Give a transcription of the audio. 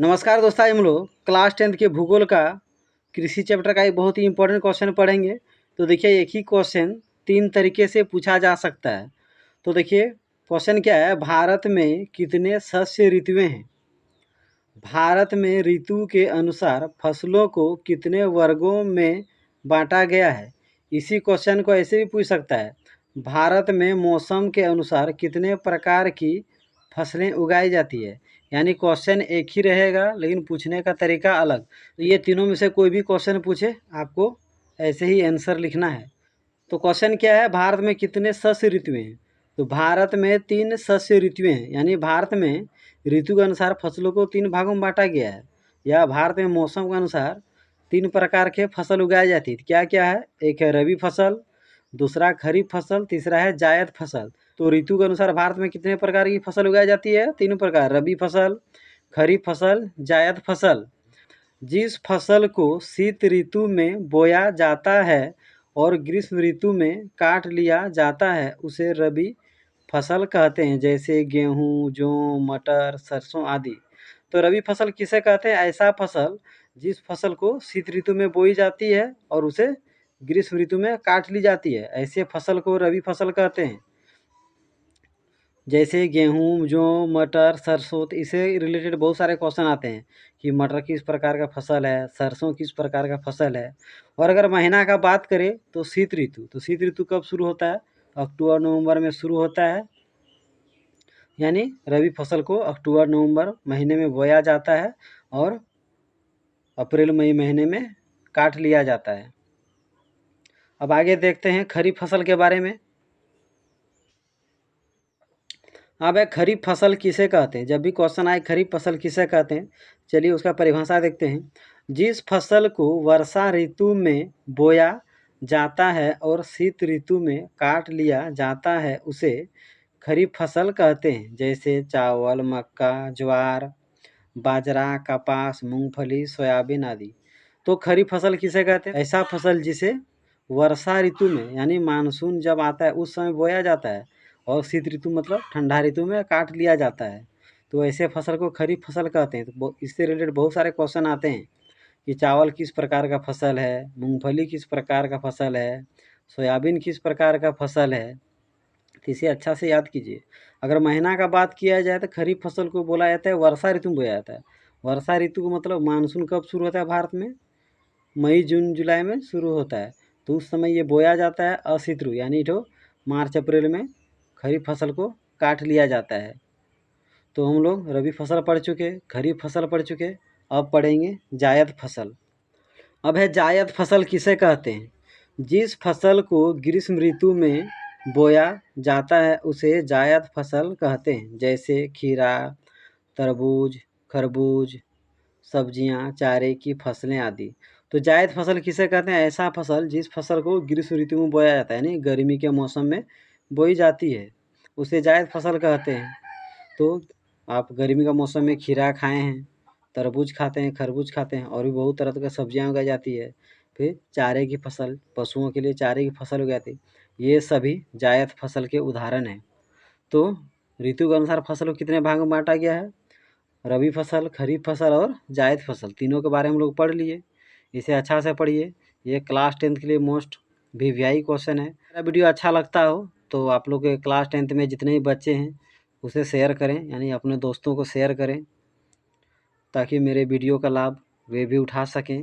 नमस्कार दोस्तों, हम लोग क्लास 10th के भूगोल का कृषि चैप्टर का एक बहुत ही इंपॉर्टेंट क्वेश्चन पढ़ेंगे। तो देखिए, एक ही क्वेश्चन 3 तरीके से पूछा जा सकता है। तो देखिए क्वेश्चन क्या है, भारत में कितने शस्य ऋतुएं हैं? भारत में ऋतु के अनुसार फसलों को कितने वर्गों में बांटा गया है? इसी क्वेश्चन को ऐसे भी पूछ सकता है, भारत में मौसम के अनुसार कितने प्रकार की फसलें उगाई जाती है। यानी क्वेश्चन एक ही रहेगा लेकिन पूछने का तरीका अलग। तो ये तीनों में से कोई भी क्वेश्चन पूछे, आपको ऐसे ही आंसर लिखना है। तो क्वेश्चन क्या है, भारत में कितने शस्य ऋतुएं हैं? तो भारत में 3 शस्य ऋतुएं हैं। यानी भारत में ऋतु के अनुसार फसलों को 3 भागों में बांटा गया है, या भारत में मौसम के अनुसार 3 प्रकार के फसल उगाई जाती है। क्या क्या है? एक है रबी फसल, दूसरा खरीफ फसल, तीसरा है जायद फसल। तो ऋतु के अनुसार भारत में कितने प्रकार की फसल उगाई जाती है? 3 प्रकार, रबी फसल, खरीफ फसल, जायद फसल। जिस फसल को शीत ऋतु में बोया जाता है और ग्रीष्म ऋतु में काट लिया जाता है उसे रबी फसल कहते हैं, जैसे गेहूँ, जौ, मटर, सरसों आदि। तो रबी फसल किसे कहते हैं? ऐसा फसल जिस फसल को शीत ऋतु में बोई जाती है और उसे ग्रीष्म ऋतु में काट ली जाती है, ऐसे फसल को रबी फसल कहते हैं। जैसे गेहूँ, जौ, मटर, सरसों, तो इससे रिलेटेड बहुत सारे क्वेश्चन आते हैं कि मटर किस प्रकार का फसल है, सरसों किस प्रकार का फसल है। और अगर महीना का बात करें तो शीत ऋतु, तो शीत ऋतु कब शुरू होता है? अक्टूबर नवंबर में शुरू होता है। यानी रबी फसल को अक्टूबर नवंबर महीने में बोया जाता है और अप्रैल मई महीने में काट लिया जाता है। अब आगे देखते हैं खरीफ फसल के बारे में। अब है खरीफ फसल किसे कहते हैं? जब भी क्वेश्चन आए खरीफ फसल किसे कहते हैं, चलिए उसका परिभाषा देखते हैं। जिस फसल को वर्षा ऋतु में बोया जाता है और शीत ऋतु में काट लिया जाता है उसे खरीफ फसल कहते हैं। जैसे चावल, मक्का, ज्वार, बाजरा, कपास, मूंगफली, सोयाबीन आदि। तो खरीफ फसल किसे कहते हैं? ऐसा फसल जिसे वर्षा ऋतु में यानी मानसून जब आता है उस समय बोया जाता है और शीत ऋतु मतलब ठंडा ऋतु में काट लिया जाता है। तो ऐसे फसल को खरीफ फसल कहते हैं। तो इससे रिलेटेड बहुत सारे क्वेश्चन आते हैं कि चावल किस प्रकार का फसल है, मूंगफली किस प्रकार का फसल है, सोयाबीन किस प्रकार का फसल है। तो इसे अच्छा से याद कीजिए। अगर महीना का बात किया जाए तो खरीफ फसल को बोला जाता है वर्षा ऋतु में बोया जाता है। वर्षा ऋतु का मतलब मानसून कब शुरू होता है भारत में? मई जून जुलाई में शुरू होता है। तो उस समय ये बोया जाता है अशीत ऋतु, यानी जो मार्च अप्रैल में खरीफ फसल को काट लिया जाता है। तो हम लोग रबी फसल पढ़ चुके, खरीफ फसल पढ़ चुके, अब पढ़ेंगे जायद फसल। अब है जायद फसल किसे कहते हैं? जिस फसल को ग्रीष्म ऋतु में बोया जाता है उसे जायद फसल कहते हैं। जैसे खीरा, तरबूज, खरबूज, सब्जियां, चारे की फसलें आदि। तो जायद फसल किसे कहते हैं? ऐसा फसल जिस फसल को ग्रीष्म ऋतु में बोया जाता है, यानी गर्मी के मौसम में बोई जाती है, उसे जायद फसल कहते हैं। तो आप गर्मी का मौसम में खीरा खाए हैं, तरबूज खाते हैं, खरबूज खाते हैं, और भी बहुत तरह की सब्जियां उगाई जाती है। फिर चारे की फसल, पशुओं के लिए चारे की फसल उगाई जाती है। ये सभी जायद फसल के उदाहरण हैं। तो ऋतु के अनुसार फसल को कितने भागों में बांटा गया है? रबी फसल, खरीफ फसल और जायद फसल, तीनों के बारे में हम लोग पढ़ लिए। इसे अच्छा से पढ़िए। ये क्लास 10th के लिए मोस्ट वीवीआई क्वेश्चन है। मेरा वीडियो अच्छा लगता हो तो आप लोग के क्लास 10th में जितने भी बच्चे हैं उसे शेयर करें, यानी अपने दोस्तों को शेयर करें, ताकि मेरे वीडियो का लाभ वे भी उठा सकें।